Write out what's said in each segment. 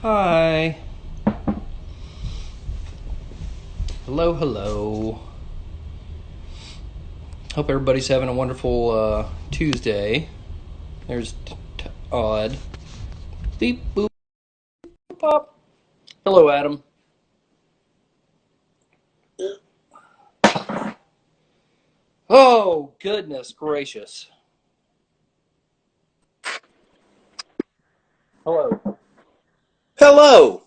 Hi. Hello, hello. Hope everybody's having a wonderful Tuesday. There's Todd. Beep, boop, pop. Hello, Adam. Oh, goodness gracious. Hello. Hello.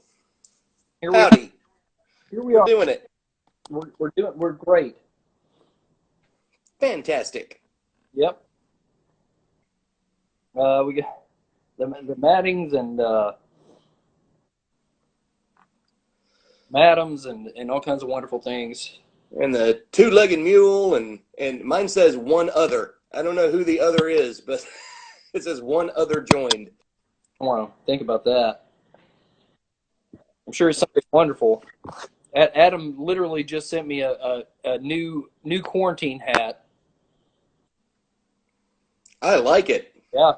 Here we Howdy. here we We're are. doing it. We're great. Fantastic. Yep. We got the Maddings and Madams and all kinds of wonderful things. And the two-legged mule and mine says one other. I don't know who the other is, but it says one other joined. Wow, think about that. I'm sure it's something wonderful. Adam literally just sent me a new quarantine hat. I like it. Yeah,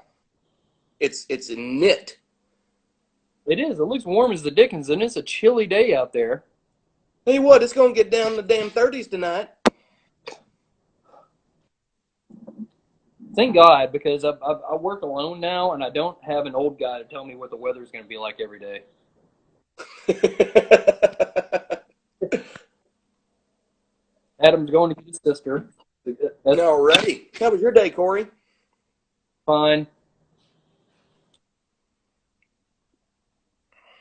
It's knit. it is. It looks warm as the dickens, and it's a chilly day out there. Hey, what? It's gonna get down in the damn 30s tonight. Thank God, because I work alone now, and I don't have an old guy to tell me what the weather's going to be like every day. Adam's going to get his sister. That's Alrighty. How was your day, Cory? fine.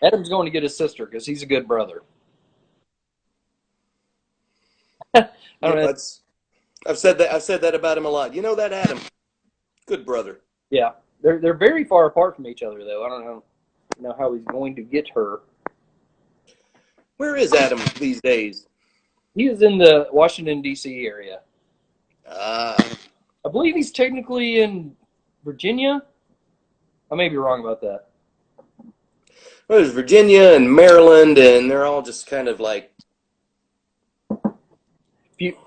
Adam's going to get his sister because he's a good brother. I Yeah, don't know. I've said that about him a lot. You know that Adam? Good brother. Yeah, they're very far apart from each other, though. I don't know how he's going to get her. Where is Adam these days? He is in the Washington, D.C. area. Ah, I believe he's technically in Virginia. I may be wrong about that. well, there's Virginia and Maryland, and they're all just kind of like. Future,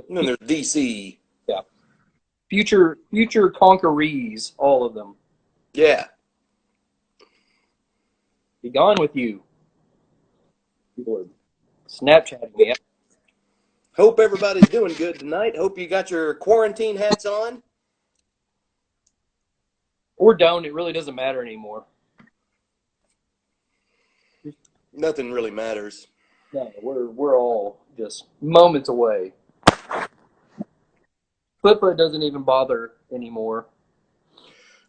And then there's DC. yeah, future conquerees, all of them. Yeah. Be gone with you. People are Snapchatting me. Hope everybody's doing good tonight. Hope you got your quarantine hats on. Or don't. It really doesn't matter anymore. Nothing really matters. No, we're all just moments away. Flipfoot doesn't even bother anymore.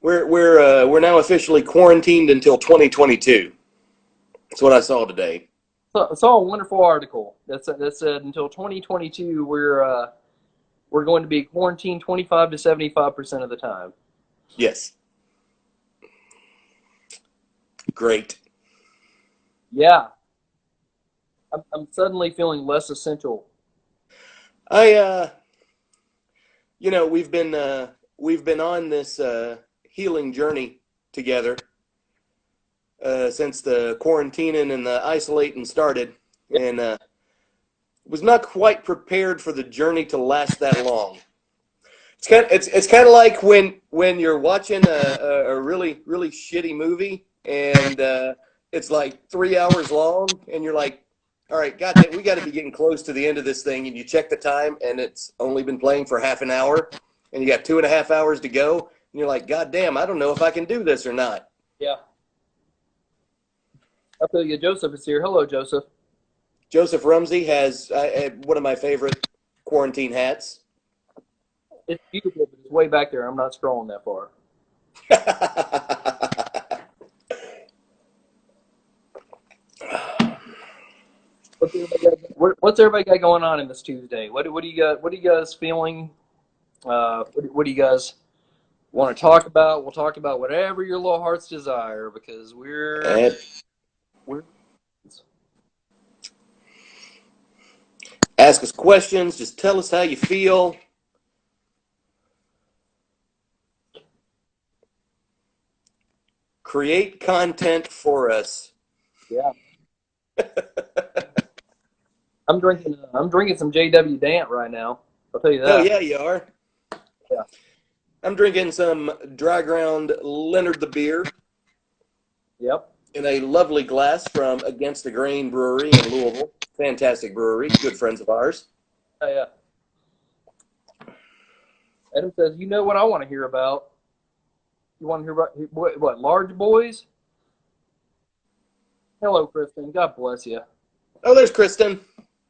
We're now officially quarantined until 2022. That's what I saw today. So, I saw a wonderful article that said until 2022 we're going to be quarantined 25 to 75% of the time. Yes. Great. Yeah, I'm suddenly feeling less essential. I we've been on this healing journey together since the quarantining and the isolating started, and was not quite prepared for the journey to last that long. It's kind of like when you're watching a really shitty movie and it's like 3 hours long and you're like, all right, goddamn, we got to be getting close to the end of this thing, and you check the time and it's only been playing for half an hour and you got 2.5 hours to go and you're like, goddamn, I don't know if I can do this or not. Yeah, I feel you. Joseph is here. Hello, Joseph. Joseph Rumsey has one of my favorite quarantine hats. It's beautiful, but it's way back there. I'm not scrolling that far. What's everybody got going on in this Tuesday? What do you got? What are you guys feeling? What do you guys want to talk about? We'll talk about whatever your little heart's desire because we're Ask us questions. Just tell us how you feel. Create content for us. yeah. I'm drinking some JW Dant right now. I'll tell you Hell that. yeah, you are. Yeah. I'm drinking some dry ground Leonard the beer. Yep. in a lovely glass from Against the Grain Brewery in Louisville. Fantastic brewery, good friends of ours. Oh, yeah. Adam says, you know what I want to hear about? You want to hear about what large boys? Hello, Kristen. God bless you. Oh, there's Kristen.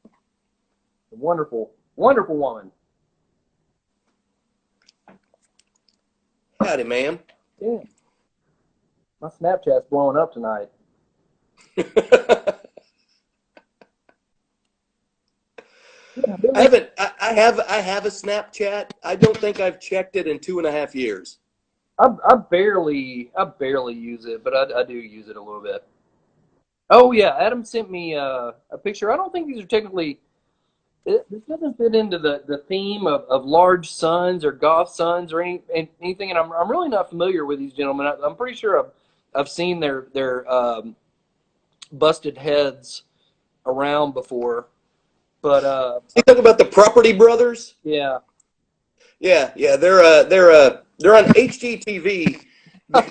A wonderful, wonderful woman. Howdy, ma'am. Yeah. My Snapchat's blowing up tonight. I haven't. I have a Snapchat. I don't think I've checked it in 2.5 years. I barely use it, but I do use it a little bit. Oh yeah, Adam sent me a picture. I don't think these are technically. This doesn't fit into the theme of large sons or goth sons or anything, and I'm really not familiar with these gentlemen. I'm pretty sure I've seen their busted heads around before, but You talk about the Property Brothers? yeah. Yeah. They're on HGTV.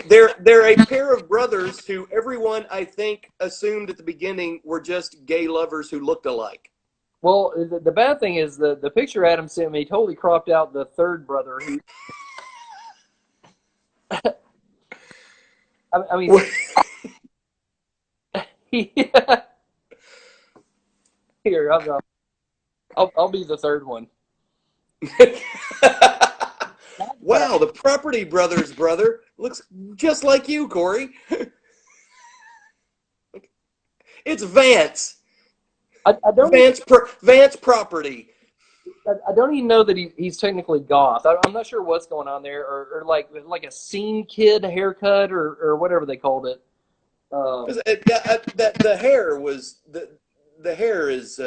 They're a pair of brothers who everyone, I think, assumed at the beginning were just gay lovers who looked alike. Well, the bad thing is the picture Adam sent me totally cropped out the third brother. Who, I mean, here I'll be the third one. Wow, the Property Brothers brother looks just like you, Cory. It's Vance. I don't Vance Property. I don't even know that he's technically goth. I'm not sure what's going on there, or like a scene kid haircut or whatever they called it. The hair was the hair is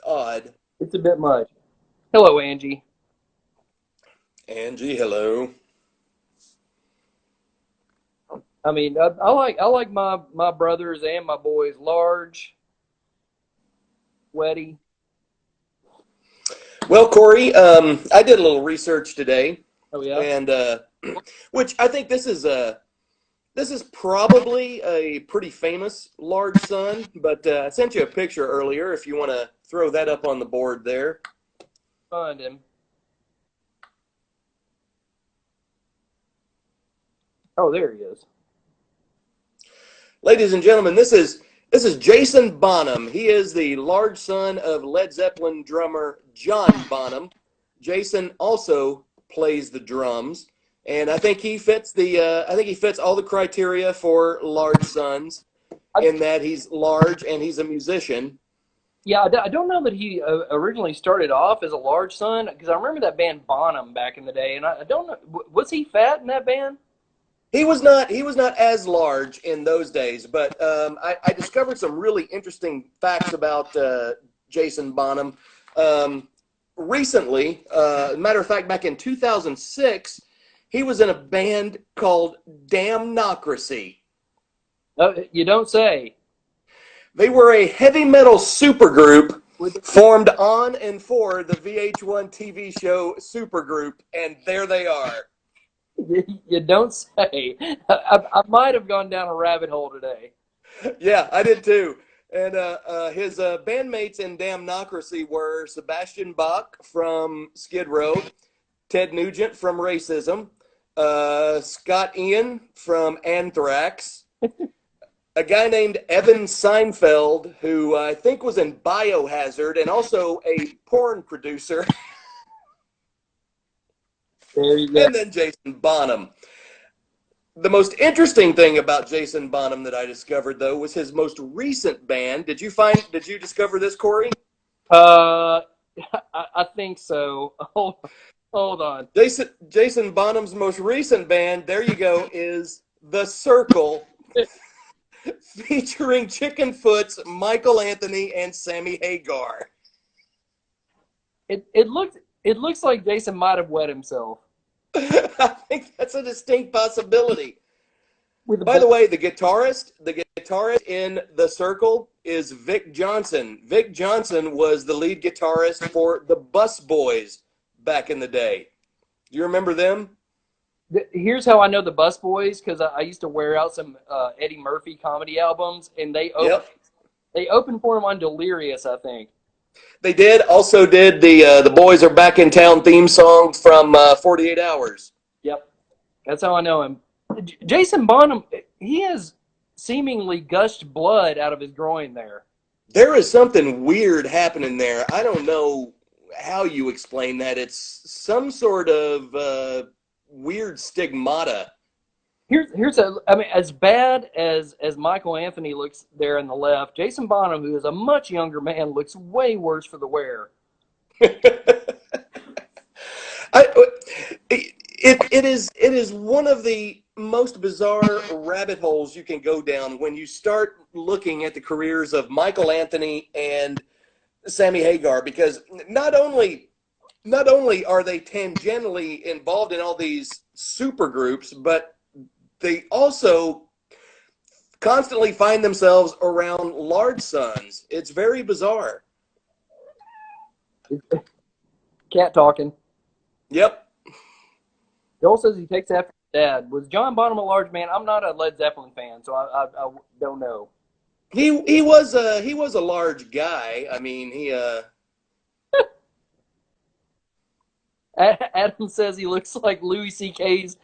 odd. It's a bit much. Hello, Angie. Angie, hello. I mean, I like my brothers and my boys large, sweaty. Well, Cory, I did a little research today. Oh yeah. And which I think this is probably a pretty famous large son, but I sent you a picture earlier if you want to throw that up on the board there. Find him. Oh, there he is. Ladies and gentlemen, this is Jason Bonham. He is the large son of Led Zeppelin drummer John Bonham. Jason also plays the drums, and I think he fits all the criteria for large sons in that he's large and he's a musician. Yeah, I don't know that he originally started off as a large son, because I remember that band Bonham back in the day, and I don't know, was he fat in that band? He was not as large in those days, but I discovered some really interesting facts about Jason Bonham recently. Matter of fact, back in 2006, he was in a band called Damnocracy. You don't say. They were a heavy metal supergroup formed on and for the VH1 TV show Supergroup, and there they are. You don't say. I might have gone down a rabbit hole today. Yeah, I did too. And his bandmates in Damnocracy were Sebastian Bach from Skid Row, Ted Nugent from Racism, Scott Ian from Anthrax, a guy named Evan Seinfeld, who I think was in Biohazard, and also a porn producer. There you go. And then Jason Bonham. The most interesting thing about Jason Bonham that I discovered, though, was his most recent band. Did you discover this, Cory? I think so. Hold on. Jason Bonham's most recent band, there you go, is The Circle, featuring Chickenfoot's Michael Anthony and Sammy Hagar. It looks like Jason might have wet himself. I think that's a distinct possibility. By the way, the guitarist in The Circle is Vic Johnson. Vic Johnson was the lead guitarist for the Bus Boys back in the day. Do you remember them? Here's how I know the Busboys, because I used to wear out some Eddie Murphy comedy albums, and Yep. they opened for him on Delirious, I think. They did. Also did the Boys Are Back in Town theme song from 48 Hours. Yep, that's how I know him. Jason Bonham, he has seemingly gushed blood out of his groin there. There is something weird happening there. I don't know how you explain that. It's some sort of weird stigmata. I mean, as bad as Michael Anthony looks there on the left, Jason Bonham, who is a much younger man, looks way worse for the wear. I, it is one of the most bizarre rabbit holes you can go down when you start looking at the careers of Michael Anthony and Sammy Hagar, because not only are they tangentially involved in all these super groups, but they also constantly find themselves around large sons. It's very bizarre. Cat talking. Yep. Joel says he takes after his dad. Was John Bonham a large man? I'm not a Led Zeppelin fan, so I don't know. He was a large guy. I mean, he Adam says he looks like Louis C.K.'s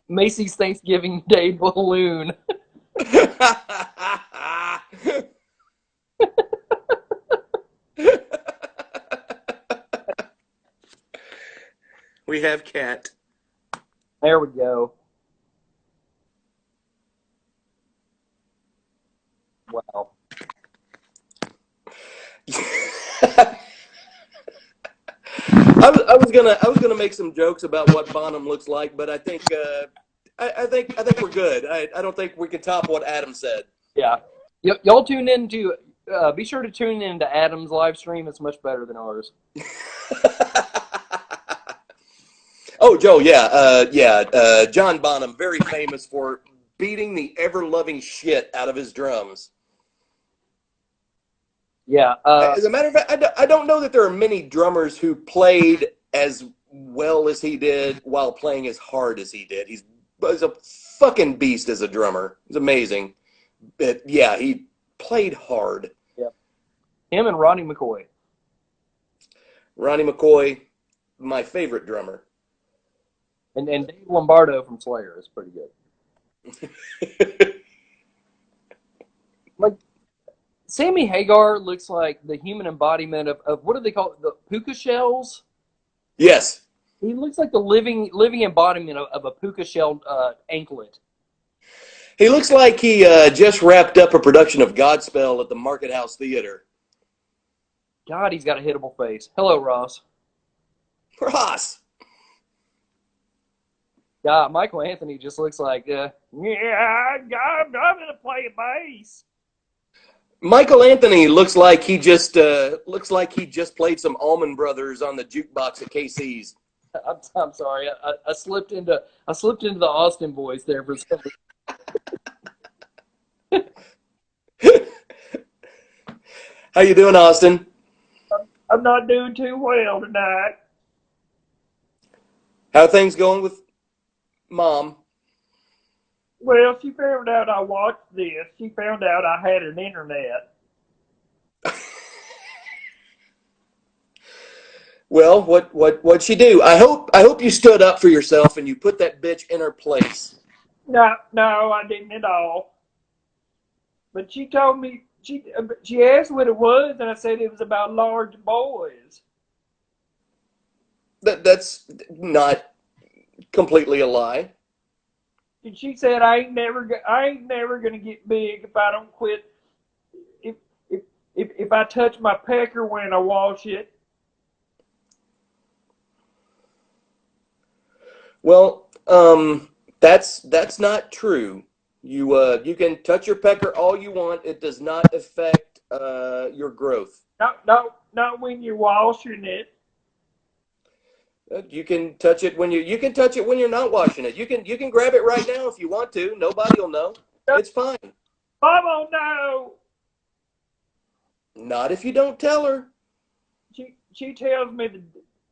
Macy's Thanksgiving Day balloon. We have Cat. There we go. Wow. I was gonna make some jokes about what Bonham looks like, but I think I think we're good. I don't think we can top what Adam said. Yeah. Y'all tune in to. Be sure to tune in to Adam's live stream. It's much better than ours. Oh, Joe, John Bonham, very famous for beating the ever-loving shit out of his drums. Yeah. As a matter of fact, I don't know that there are many drummers who played as well as he did while playing as hard as he did. He's a fucking beast as a drummer. He's amazing. But yeah, he played hard. Yeah. Him and Ronnie McCoy. Ronnie McCoy, my favorite drummer. And Dave Lombardo from Slayer is pretty good. Like, Sammy Hagar looks like the human embodiment of what do they call it? The puka shells? Yes. He looks like the living embodiment of a puka shell anklet. He looks like he just wrapped up a production of Godspell at the Market House Theater. God, he's got a hittable face. Hello, Ross. Ross. Yeah, Michael Anthony just looks like, I'm gonna play a bass. Michael Anthony looks like he just played some Allman Brothers on the jukebox at KC's. I'm sorry, I slipped into the Austin voice there for some reason. How you doing, Austin? I'm not doing too well tonight. How are things going with Mom? Well, she found out I watched this. She found out I had an internet. Well, what'd she do? I hope you stood up for yourself and you put that bitch in her place. No, I didn't at all. But she told me she asked what it was, and I said it was about large boys. That's not completely a lie. And she said, I ain't never gonna get big if I don't quit. If I touch my pecker when I wash it. Well, that's not true. You can touch your pecker all you want. It does not affect your growth. No, not when you're washing it. You can touch it when you can touch it when you're not washing it. You can grab it right now if you want to. Nobody will know. It's fine. Mom won't know. Not if you don't tell her. She tells me that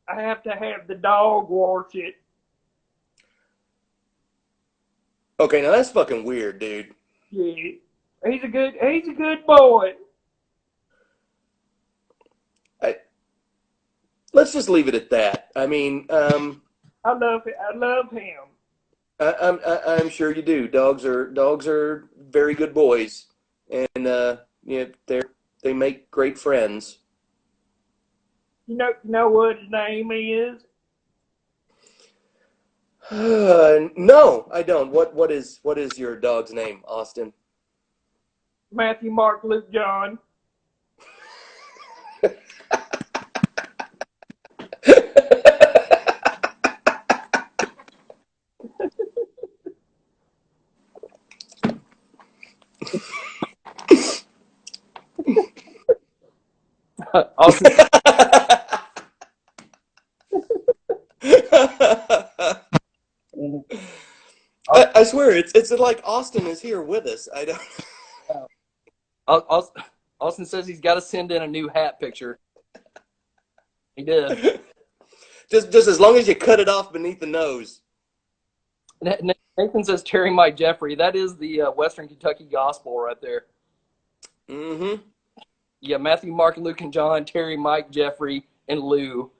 I have to have the dog wash it. Okay, now that's fucking weird, dude. Yeah, he's a good boy. I, let's just leave it at that. I mean, I love him. I'm sure you do. Dogs are very good boys, and yeah, they make great friends. You know what his name is? No, I don't. What is your dog's name, Austin? Matthew, Mark, Luke, John. Austin, I swear it's like Austin is here with us. I don't. Austin says he's got to send in a new hat picture. He did. Just as long as you cut it off beneath the nose. Nathan says Terry Mike Jeffrey. That is the Western Kentucky gospel right there. Mm-hmm. Yeah, Matthew, Mark, Luke, and John, Terry, Mike, Jeffrey, and Lou.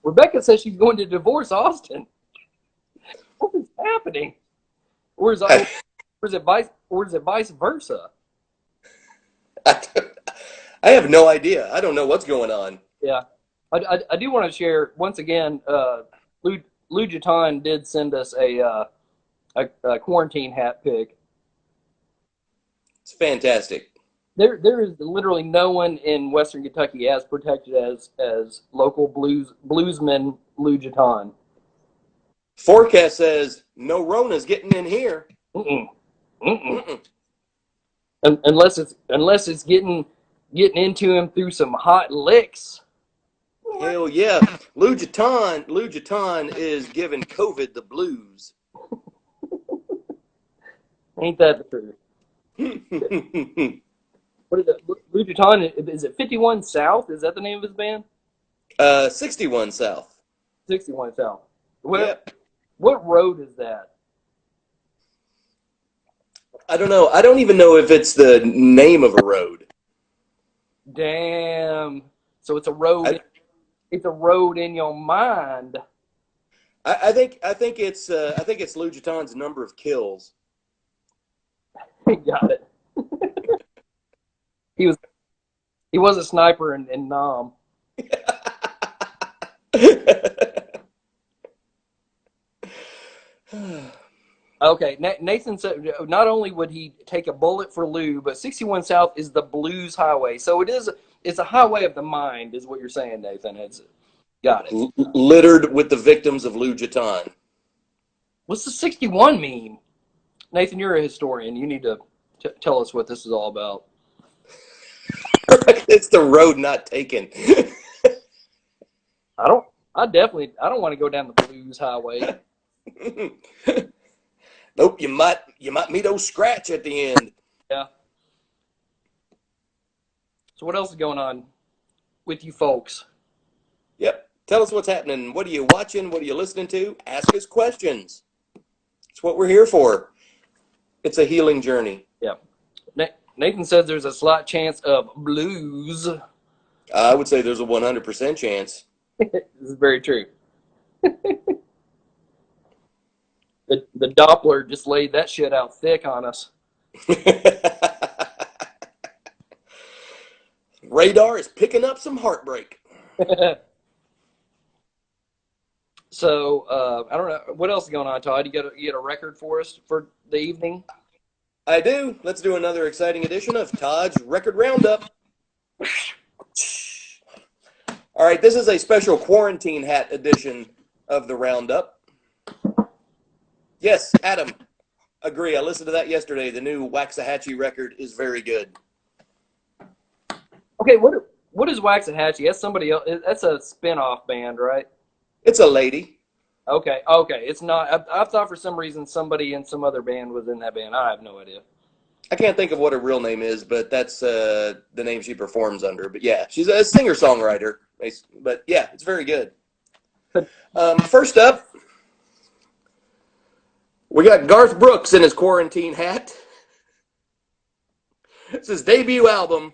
Rebecca says she's going to divorce Austin. What is happening? Or is it vice versa? I have no idea. I don't know what's going on. Yeah. I do want to share, once again, Lou Jetton did send us a quarantine hat pick. It's fantastic. There is literally no one in Western Kentucky as protected as local bluesman Lou Jetton. Forecast says no Rona's getting in here. Mm-mm. Mm-mm. Unless it's getting into him through some hot licks. Hell yeah. Lou Jetton is giving COVID the blues. Ain't that the truth? What is it? Lou Jetton, is it 51 South? Is that the name of his band? 61 South. 61 South. Yep. What road is that? I don't know. I don't even know if it's the name of a road. Damn. So it's a road. It's a road in your mind. I think it's Lou Jetton's number of kills. Got it. He was a sniper in Nam. Okay, Nathan said not only would he take a bullet for Lou, but 61 South is the blues highway. So it's a highway of the mind, is what you're saying, Nathan. Got it. Littered with the victims of Lou Jetton. What's the 61 mean? Nathan, you're a historian. You need to tell us what this is all about. It's the road not taken. I don't want to go down the blues highway. Nope, you might meet old Scratch at the end. Yeah. So what else is going on with you folks? Yep. Tell us what's happening. What are you watching? What are you listening to? Ask us questions. It's what we're here for. It's a healing journey. Yeah. Nathan says there's a slight chance of blues. I would say there's a 100% chance. This is very true. The Doppler just laid that shit out thick on us. Radar is picking up some heartbreak. So I don't know what else is going on, Todd. You got a record for us for the evening? I do. Let's do another exciting edition of Todd's Record Roundup. All right, this is a special quarantine hat edition of the Roundup. Yes, Adam, agree. I listened to that yesterday. The new Waxahachie record is very good. Okay, what is Waxahachie? That's somebody else. That's a spin-off band, right? It's a lady. Okay. It's not. I thought for some reason somebody in some other band was in that band. I have no idea. I can't think of what her real name is, but that's the name she performs under. But yeah, she's a singer-songwriter. But yeah, it's very good. First up, we got Garth Brooks in his quarantine hat. It's his debut album.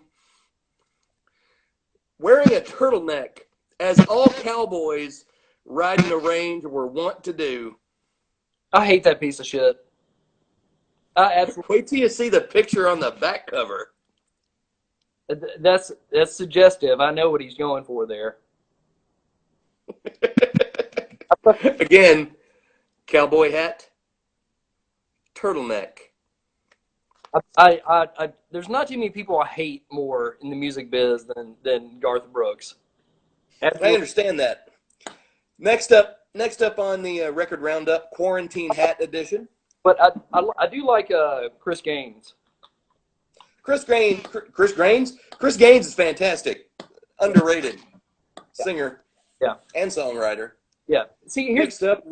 Wearing a turtleneck, as all cowboys riding the range were wont to do. I hate that piece of shit. I absolutely. Wait till you see the picture on the back cover. That's suggestive. I know what he's going for there. Again, cowboy hat, turtleneck. There's not too many people I hate more in the music biz than Garth Brooks. I understand that. Next up on the record roundup, Quarantine Hat Edition. But I do like Chris Gaines. Chris Gaines is fantastic, underrated singer, and songwriter. Yeah. See, here's Next up,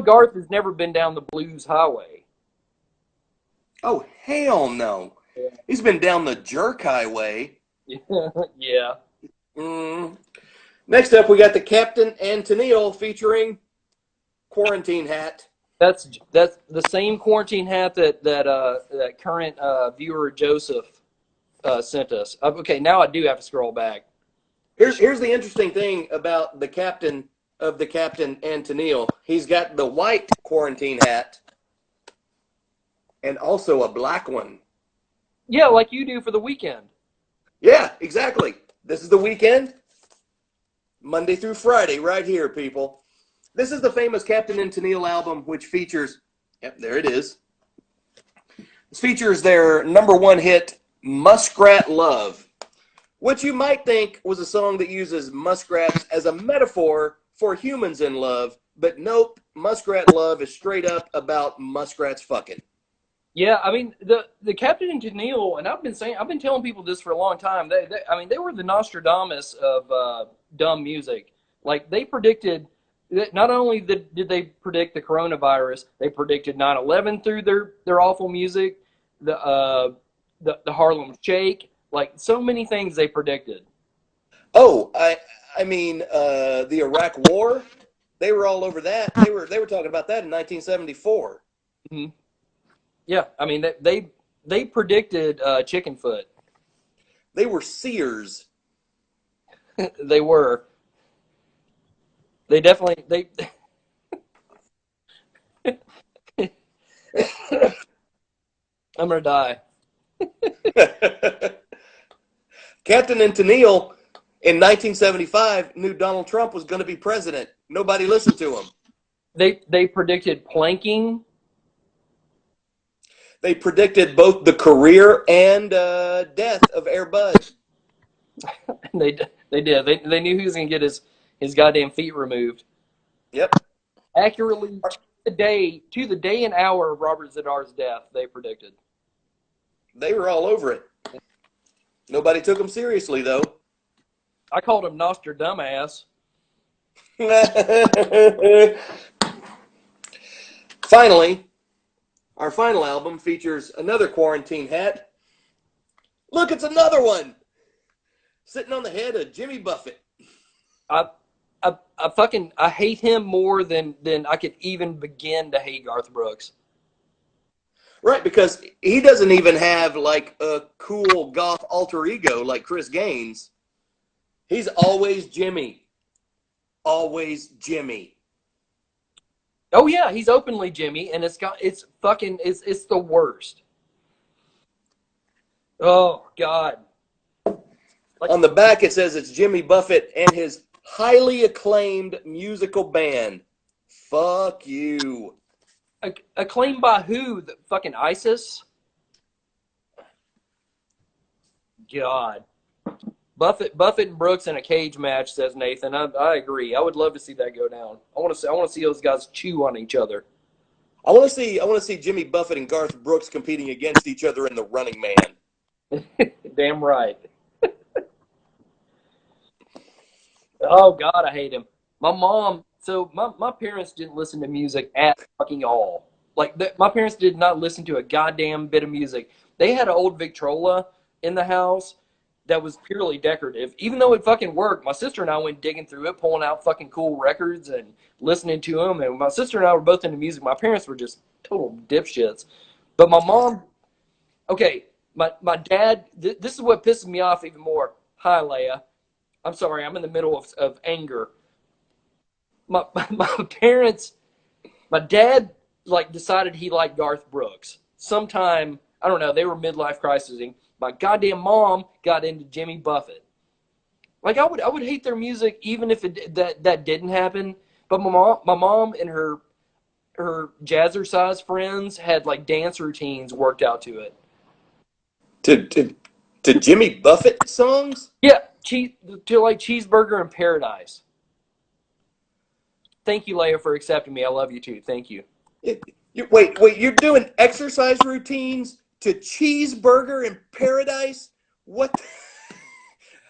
Garth has never been down the blues highway. Oh hell no! Yeah. He's been down the jerk highway. Yeah. Next up, we got the Captain and Tennille featuring Quarantine Hat. That's the same quarantine hat that current viewer Joseph sent us. Okay, now I do have to scroll back. Here's the interesting thing about the Captain and Tennille. He's got the white quarantine hat and also a black one. Yeah, like you do for the weekend. Yeah, exactly. This is the weekend, Monday through Friday, right here, people. This is the famous Captain and Tennille album, which features, there it is. This features their #1 hit, Muskrat Love, which you might think was a song that uses muskrats as a metaphor for humans in love, but nope, Muskrat Love is straight up about muskrats fucking. Yeah, I mean the Captain and Tennille, and I've been telling people this for a long time. They were the Nostradamus of dumb music. Like they predicted. Not only did they predict the coronavirus, they predicted 9/11 through their awful music, the Harlem Shake, like so many things they predicted. Oh, I mean the Iraq War, they were all over that. They were talking about that in 1974. Mm-hmm. Yeah, I mean they predicted Chickenfoot. They were seers. They were. They definitely I'm gonna die. Captain and Tennille in 1975 knew Donald Trump was going to be president. Nobody listened to him. They predicted planking. They predicted both the career and death of Air Bud. They did. They knew he was gonna get his goddamn feet removed. Yep. Accurately to the day and hour of Robert Zadar's death, they predicted. They were all over it. Nobody took him seriously, though. I called him Nostradumbass. Finally, our final album features another quarantine hat. Look, it's another one! Sitting on the head of Jimmy Buffett. I hate him more than I could even begin to hate Garth Brooks. Right, because he doesn't even have like a cool goth alter ego like Chris Gaines. He's always Jimmy. Always Jimmy. Oh yeah, he's openly Jimmy, and it's the worst. Oh God. Like, on the back it says it's Jimmy Buffett and his highly acclaimed musical band. Fuck you. Acclaimed by who? The fucking ISIS? God. Buffett and Brooks in a cage match, says Nathan. I agree. I would love to see that go down. I want to see those guys chew on each other. I want to see Jimmy Buffett and Garth Brooks competing against each other in the Running Man. Damn right. Oh God, I hate him. My parents didn't listen to music at fucking all. My parents did not listen to a goddamn bit of music. They had an old Victrola in the house that was purely decorative. Even though it fucking worked, my sister and I went digging through it, pulling out fucking cool records and listening to them. And my sister and I were both into music. My parents were just total dipshits. But my mom, okay, my dad, this is what pisses me off even more. Hi, Leia. I'm sorry, I'm in the middle of anger. My parents, my dad, like, decided he liked Garth Brooks. Sometime, I don't know, they were midlife crisising. My goddamn mom got into Jimmy Buffett. Like, I would hate their music even if that didn't happen. But my mom and her jazzercise friends had like dance routines worked out to it. To Jimmy Buffett songs? Yeah, to like Cheeseburger in Paradise. Thank you, Leia, for accepting me. I love you too. Thank you. Wait, you're doing exercise routines to Cheeseburger in Paradise? What?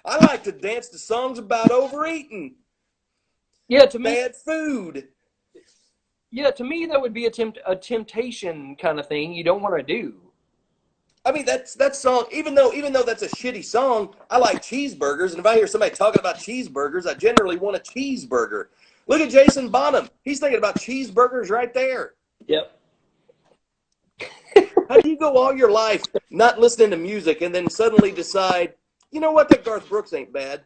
I like to dance to songs about overeating. Yeah, to me, bad food. Yeah, to me that would be a temptation kind of thing you don't want to do. I mean, that song. Even though that's a shitty song, I like cheeseburgers, and if I hear somebody talking about cheeseburgers, I generally want a cheeseburger. Look at Jason Bonham. He's thinking about cheeseburgers right there. Yep. How do you go all your life not listening to music and then suddenly decide, you know what, that Garth Brooks ain't bad?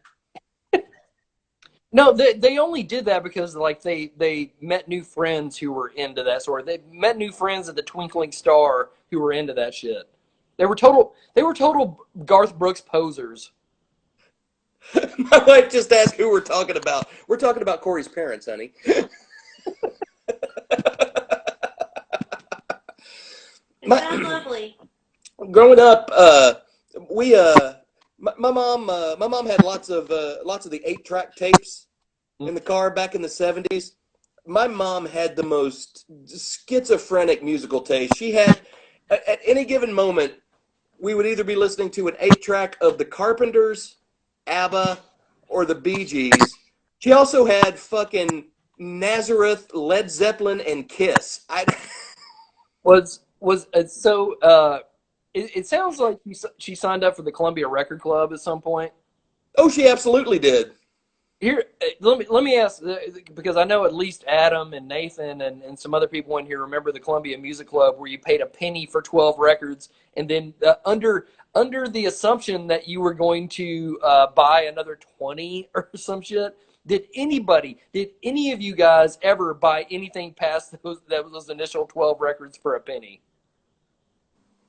No, they only did that because like they met new friends who were into that sort of. They met new friends at the Twinkling Star who were into that shit. They were total Garth Brooks posers. My wife just asked who we're talking about. We're talking about Cory's parents, honey. Sounds lovely. Growing up, my mom had lots of the 8-track tapes in the car back in the 70s. My mom had the most schizophrenic musical taste. She had, at any given moment, we would either be listening to an 8-track of the Carpenters, ABBA, or the Bee Gees. She also had fucking Nazareth, Led Zeppelin, and Kiss. It sounds like she signed up for the Columbia Record Club at some point. Oh, she absolutely did. Here, let me ask, because I know at least Adam and Nathan and some other people in here remember the Columbia Music Club where you paid a penny for 12 records, and then under the assumption that you were going to buy another 20 or some shit. Did any of you guys ever buy anything past those initial 12 records for a penny?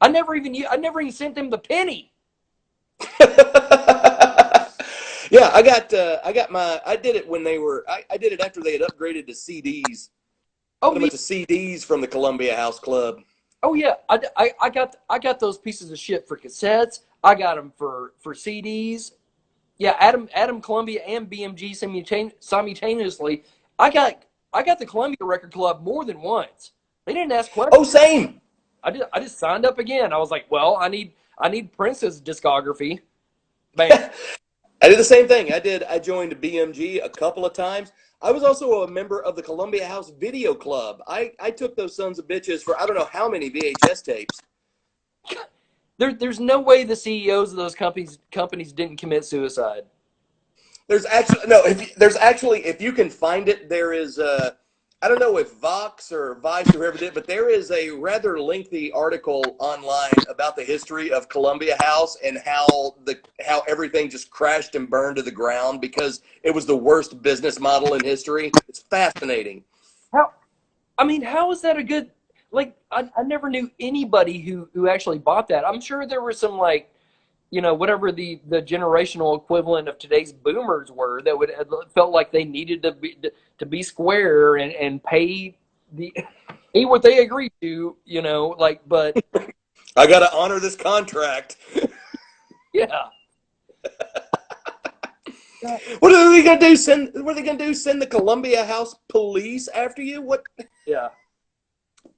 I never even sent them the penny. Yeah, I did it when I did it after they had upgraded to CDs. Oh, a bunch of CDs from the Columbia House Club. Oh yeah, I got those pieces of shit for cassettes. I got them for CDs. Yeah, Adam Columbia and BMG simultaneously. I got the Columbia Record Club more than once. They didn't ask questions. Oh, same. I just signed up again. I was like, well, I need Prince's discography. Bam. I did the same thing. I joined BMG a couple of times. I was also a member of the Columbia House Video Club. I took those sons of bitches for I don't know how many VHS tapes. There's no way the CEOs of those companies didn't commit suicide. There's actually if you can find it, there is I don't know if Vox or Vice or whoever did, but there is a rather lengthy article online about the history of Columbia House and how everything just crashed and burned to the ground because it was the worst business model in history. It's fascinating. How is that a good, like, I never knew anybody who actually bought that. I'm sure there were some, like, whatever the generational equivalent of today's boomers were that felt like they needed to be square and pay what they agreed to, but I got to honor this contract. Yeah. What are they going to do? What are they going to do? Send the Columbia House Police after you? What? Yeah.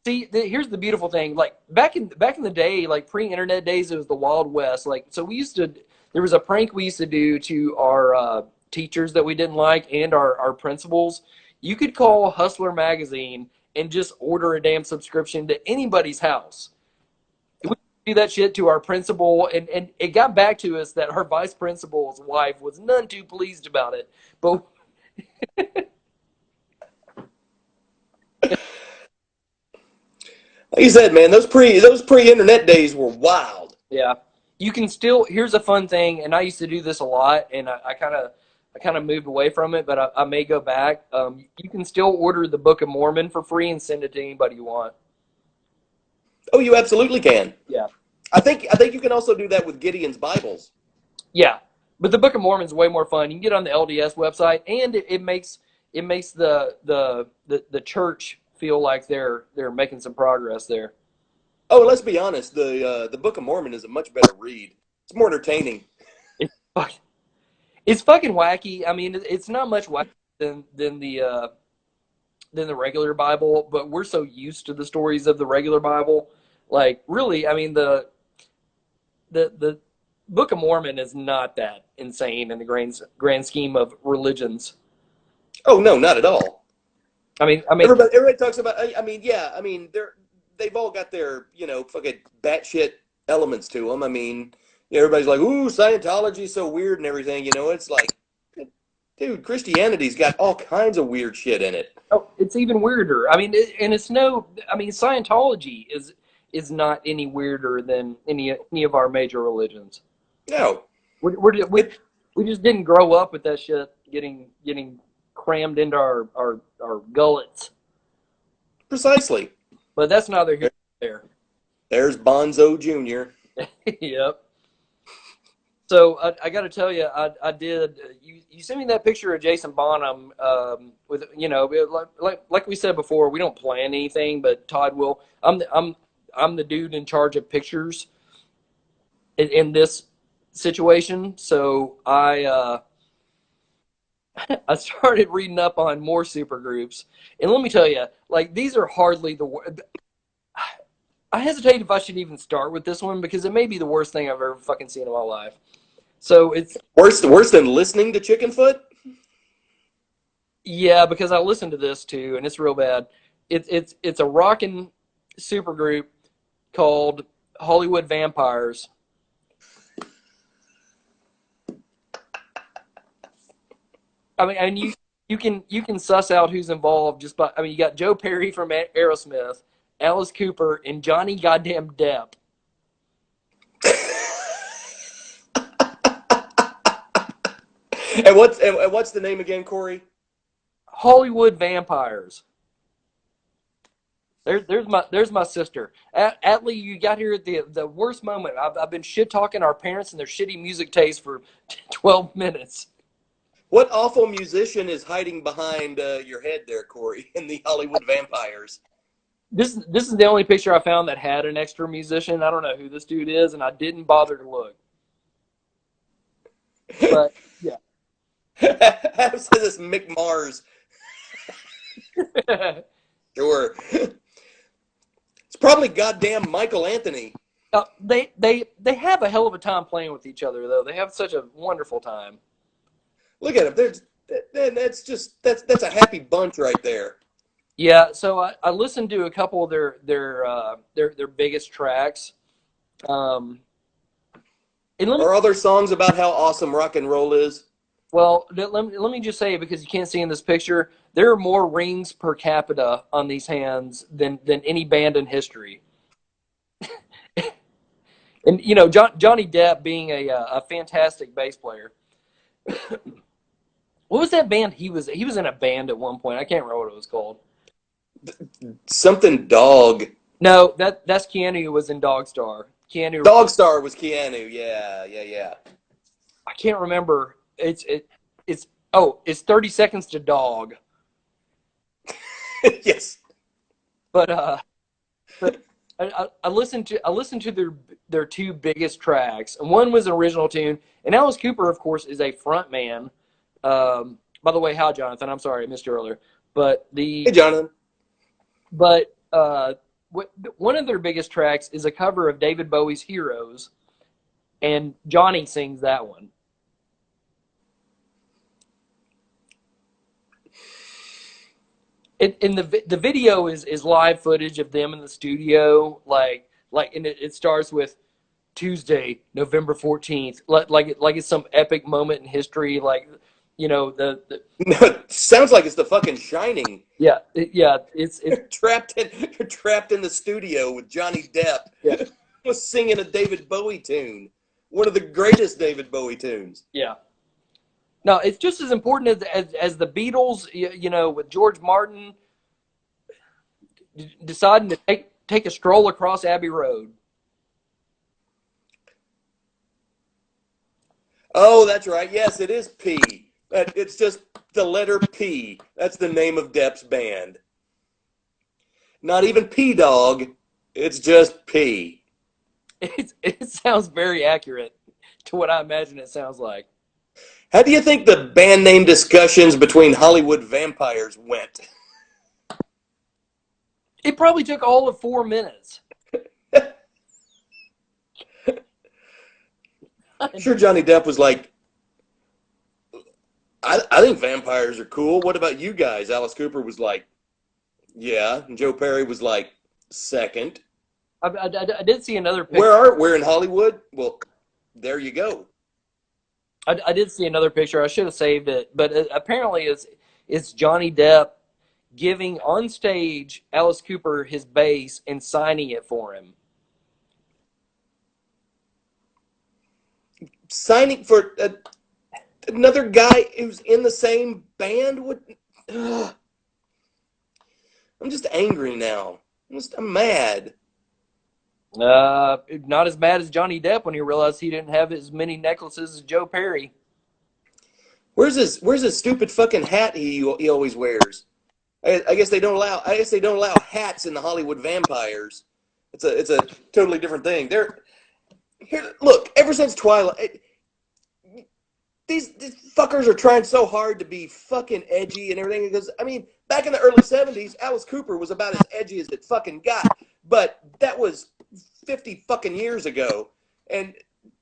See, here's the beautiful thing. Like back in the day, like pre-internet days, it was the Wild West. Like, so there was a prank we used to do to our teachers that we didn't like and our principals. You could call Hustler Magazine and just order a damn subscription to anybody's house. do that shit to our principal, and it got back to us that our vice principal's wife was none too pleased about it. But like you said, man, those pre-internet days were wild. yeah, you can still. Here's a fun thing, and I used to do this a lot, and I kind of moved away from it, but I may go back. You can still order the Book of Mormon for free and send it to anybody you want. Oh, you absolutely can. Yeah. I think you can also do that with Gideon's Bibles. Yeah, but the Book of Mormon is way more fun. You can get on the LDS website, and it makes the church feel like they're making some progress there. Oh, let's be honest. The Book of Mormon is a much better read. It's more entertaining. It's fucking wacky. I mean, it's not much wacky than the regular Bible, but we're so used to the stories of the regular Bible. Like, really, I mean, the Book of Mormon is not that insane in the grand scheme of religions. Oh no, not at all. I mean, everybody talks about. I mean, yeah. I mean, they've all got their fucking batshit elements to them. I mean, everybody's like, "Ooh, Scientology's so weird and everything." It's like, dude, Christianity's got all kinds of weird shit in it. Oh, it's even weirder. I mean, Scientology is not any weirder than any of our major religions. No, we just didn't grow up with that shit getting crammed into our gullets. Precisely. But that's neither here nor there. There's Bonzo Jr. Yep. So I got to tell you, I did. You sent me that picture of Jason Bonham with like we said before, we don't plan anything, but Todd will. I'm the dude in charge of pictures in this situation. So I started reading up on more supergroups, and let me tell you, like, these are hardly the. I hesitate if I should even start with this one because it may be the worst thing I've ever fucking seen in my life. So it's worse than listening to Chickenfoot. Yeah, because I listened to this too, and it's real bad. It's a rockin' supergroup called Hollywood Vampires. I mean, and you can suss out who's involved just by. I mean, you got Joe Perry from Aerosmith, Alice Cooper, and Johnny Goddamn Depp. And what's the name again, Cory? Hollywood Vampires. There's my sister. Atlee, you got here at the worst moment. I've been shit talking our parents and their shitty music taste for 12 minutes. What awful musician is hiding behind your head there, Cory, in the Hollywood Vampires? This is the only picture I found that had an extra musician. I don't know who this dude is, and I didn't bother to look. But yeah. How's this Mick Mars? Sure. It's probably goddamn Michael Anthony. They have a hell of a time playing with each other, though. They have such a wonderful time. Look at them. That's a happy bunch right there. Yeah. So I listened to a couple of their biggest tracks. Are there songs about how awesome rock and roll is? Well, let me just say, because you can't see in this picture, there are more rings per capita on these hands than any band in history. And Johnny Depp being a fantastic bass player. What was that band he was in a band at one point? I can't remember what it was called. Something Dog. No, that's Keanu who was in Dogstar. Dogstar was Keanu. Yeah. I can't remember. It's 30 Seconds to Dog. Yes. But I listened to their two biggest tracks, and one was an original tune. And Alice Cooper, of course, is a front man. By the way, how Jonathan? I'm sorry, I missed you earlier. Hey, Jonathan. But one of their biggest tracks is a cover of David Bowie's Heroes, and Johnny sings that one. And the video is live footage of them in the studio, like like, and it starts with Tuesday, November 14th, like it's some epic moment in history, like, you know, the No, it sounds like it's the fucking Shining. yeah, it's Trapped in the studio with Johnny Depp. Yeah. Was singing a David Bowie tune, one of the greatest David Bowie tunes. yeah. No, it's just as important as the Beatles, you know, with George Martin deciding to take a stroll across Abbey Road. Oh, that's right. Yes, it is P. It's just the letter P. That's the name of Depp's band. Not even P Dog. It's just P. It sounds very accurate to what I imagine it sounds like. How do you think the band name discussions between Hollywood vampires went? It probably took all of 4 minutes. I'm sure Johnny Depp was like, I think vampires are cool. What about you guys? Alice Cooper was like, yeah. And Joe Perry was like, second. I did see another picture. We're in Hollywood? Well, there you go. I did see another picture. I should have saved it, but apparently it's Johnny Depp giving on stage Alice Cooper his bass and signing it for him. Signing for another guy who's in the same band? I'm just angry now. I'm mad. Not as mad as Johnny Depp when he realized he didn't have as many necklaces as Joe Perry. Where's his stupid fucking hat he always wears? I guess they don't allow hats in the Hollywood vampires. It's a totally different thing. Look, ever since Twilight, these fuckers are trying so hard to be fucking edgy and everything. Because I mean, back in the early '70s, Alice Cooper was about as edgy as it fucking got. But that was 50 fucking years ago. And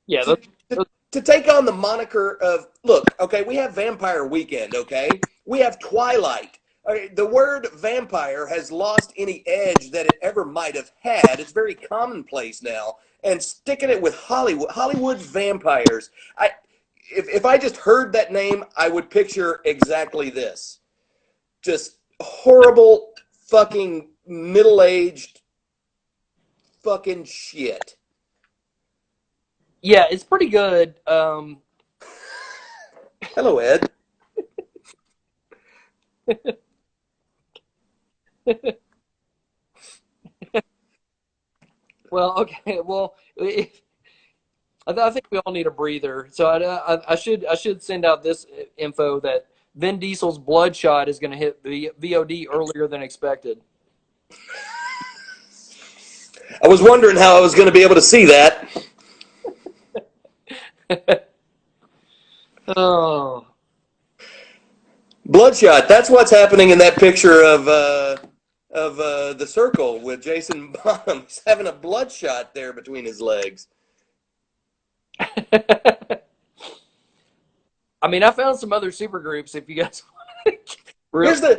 Yeah, to take on the moniker of, look, okay, we have Vampire Weekend, okay? We have Twilight. Okay, the word vampire has lost any edge that it ever might have had. It's very commonplace now. And sticking it with Hollywood vampires. If I just heard that name, I would picture exactly this. Just horrible fucking middle-aged fucking shit. yeah, it's pretty good. Hello, Ed. Well, okay. Well, I think we all need a breather. So I should send out this info that Vin Diesel's Bloodshot is going to hit the VOD earlier than expected. I was wondering how I was going to be able to see that. Oh, Bloodshot. That's what's happening in that picture of The Circle with Jason Bonham. He's having a bloodshot there between his legs. I mean, I found some other super groups if you guys want to.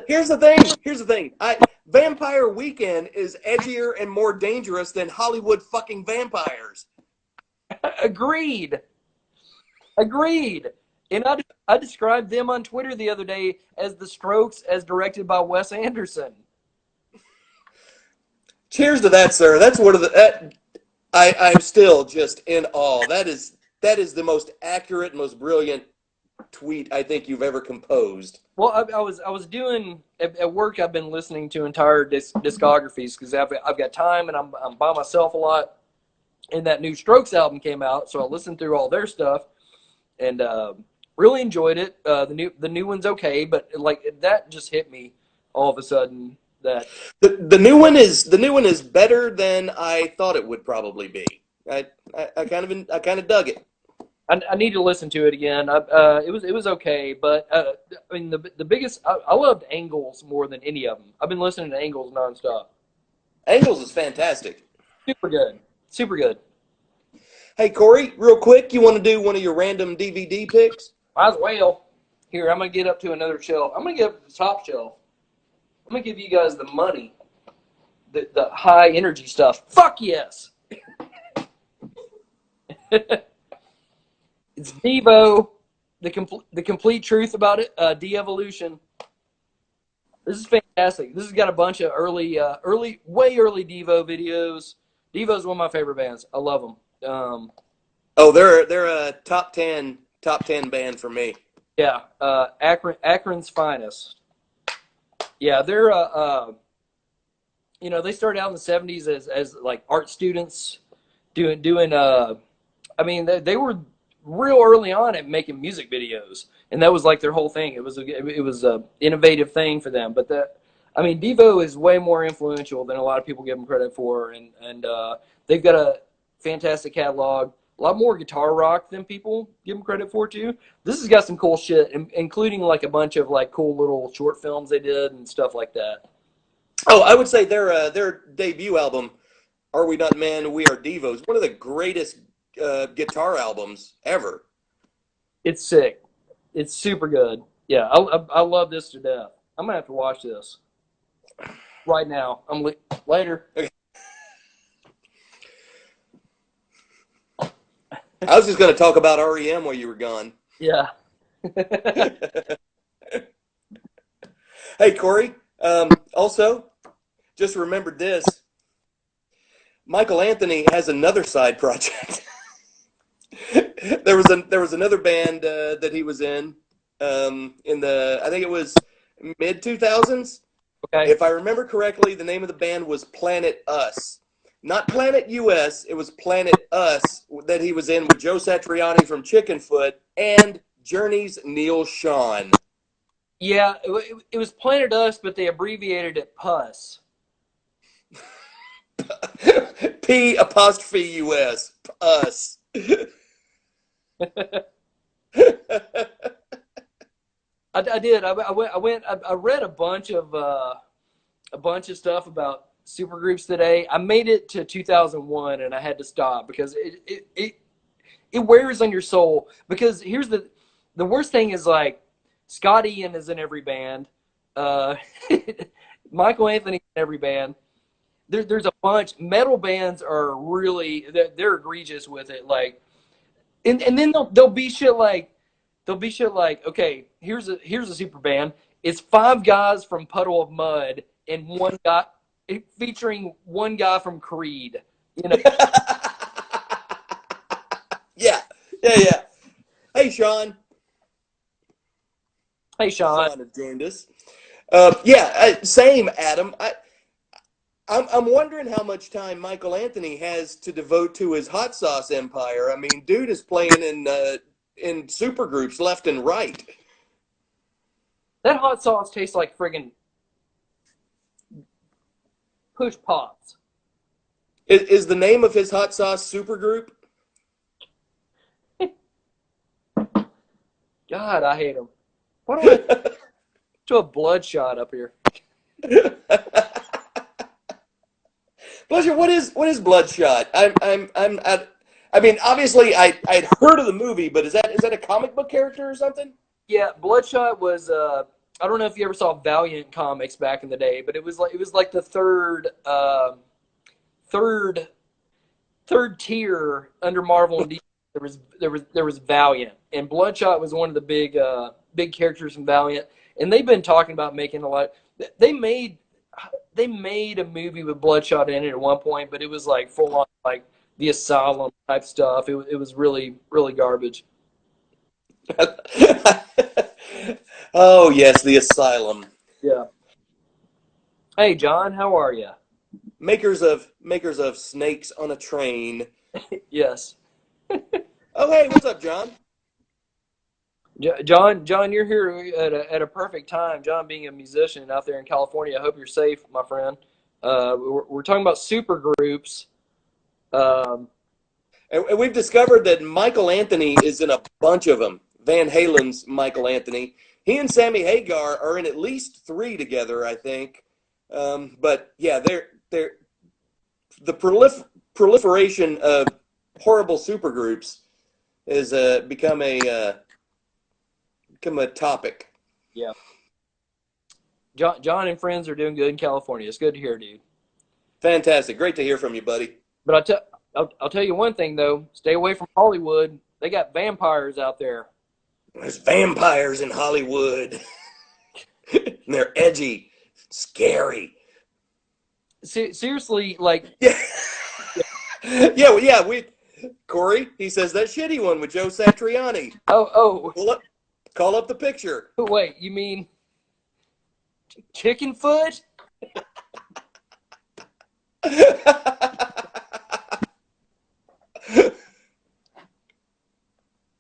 Here's the thing. Vampire Weekend is edgier and more dangerous than Hollywood fucking vampires. Agreed. And I described them on Twitter the other day as The Strokes as directed by Wes Anderson. Cheers to that, sir. That's one of the. I'm still just in awe. That is the most accurate, most brilliant tweet I think you've ever composed. Well, I was doing at work. I've been listening to entire discographies because I've got time and I'm by myself a lot. And that new Strokes album came out, so I listened through all their stuff and really enjoyed it. The new one's okay, but like that just hit me all of a sudden. That the new one is better than I thought it would probably be. I kind of dug it. I need to listen to it again. It was okay, but I mean the biggest I loved Angles more than any of them. I've been listening to Angles nonstop. Angles is fantastic. Super good. Hey Cory, real quick, you want to do one of your random DVD picks? Might as well. Here, I'm gonna get up to another shelf. I'm gonna get up to the top shelf. I'm gonna give you guys the money, the high energy stuff. Fuck yes. It's Devo, the complete truth about it, de-evolution. This is fantastic. This has got a bunch of way early Devo videos. Devo's one of my favorite bands. I love them. Oh, they're a top 10 band for me. Yeah, Akron's finest. Yeah, they're they started out in the '70s as like art students doing. I mean, they were real early on at making music videos, and that was like their whole thing. It was a innovative thing for them. But Devo is way more influential than a lot of people give them credit for, and they've got a fantastic catalog. A lot more guitar rock than people give them credit for too. This has got some cool shit, including like a bunch of like cool little short films they did and stuff like that. Oh, I would say their debut album, "Are We Not Men, We Are Devos," one of the greatest guitar albums ever. It's sick. It's super good. Yeah, I love this to death. I'm gonna have to watch this right now. Later. Okay. I was just going to talk about REM while you were gone. Yeah. Hey, Cory. Also, just remembered this. Michael Anthony has another side project. There was another band that he was in I think it was mid 2000s. Okay. If I remember correctly, the name of the band was Planet Us. Not Planet US, it was Planet Us that he was in with Joe Satriani from Chickenfoot and Journey's Neil Schon. Yeah, it was Planet Us, but they abbreviated it PUS. P'_US. Us. I did. I read a bunch of stuff about supergroups today. I made it to 2001 and I had to stop because it wears on your soul. Because here's the worst thing is, like, Scott Ian is in every band. Michael Anthony's in every band. There's a bunch. Metal bands are really they're egregious with it. Like, and then they'll be shit like okay, here's a super band. It's 5 guys from Puddle of Mud and one guy featuring one guy from Creed. You know. Yeah. Hey, Sean. Sean has joined us. Same, Adam. I'm wondering how much time Michael Anthony has to devote to his hot sauce empire. I mean, dude is playing in supergroups left and right. That hot sauce tastes like friggin' push pops. Is the name of his hot sauce supergroup? God, I hate him. Why do I do a Bloodshot up here? Bloodshot. What is Bloodshot? I mean, obviously, I'd heard of the movie, but is that a comic book character or something? Yeah, Bloodshot was. I don't know if you ever saw Valiant comics back in the day, but it was like the third tier under Marvel and DC. There was Valiant, and Bloodshot was one of the big characters from Valiant, and they've been talking about making a lot. They made a movie with Bloodshot in it at one point, but it was like full on like the Asylum type stuff. It was really, really garbage. Oh yes, the Asylum. Yeah. Hey John, how are you? Makers of Snakes on a Train. Yes. Oh hey, what's up, John? John, you're here at a perfect time. John, being a musician out there in California, I hope you're safe, my friend. We're talking about super groups. And we've discovered that Michael Anthony is in a bunch of them. Van Halen's Michael Anthony. He and Sammy Hagar are in at least 3 together, I think. But yeah, they're the proliferation of horrible supergroups has become a topic. Yeah. John and friends are doing good in California. It's good to hear, dude. Fantastic. Great to hear from you, buddy. But I'll tell you one thing though. Stay away from Hollywood. They got vampires out there. There's vampires in Hollywood. And they're edgy, scary. Seriously, like Yeah. Yeah. Cory, he says that shitty one with Joe Satriani. oh Call up the picture. wait, you mean chicken foot?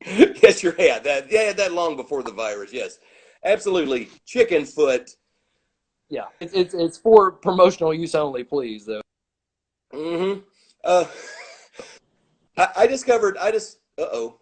Yes, you had that. Yeah, that long before the virus. Yes, absolutely. Chicken foot. Yeah, it's for promotional use only, please though. Mm-hmm. I discovered. Uh oh.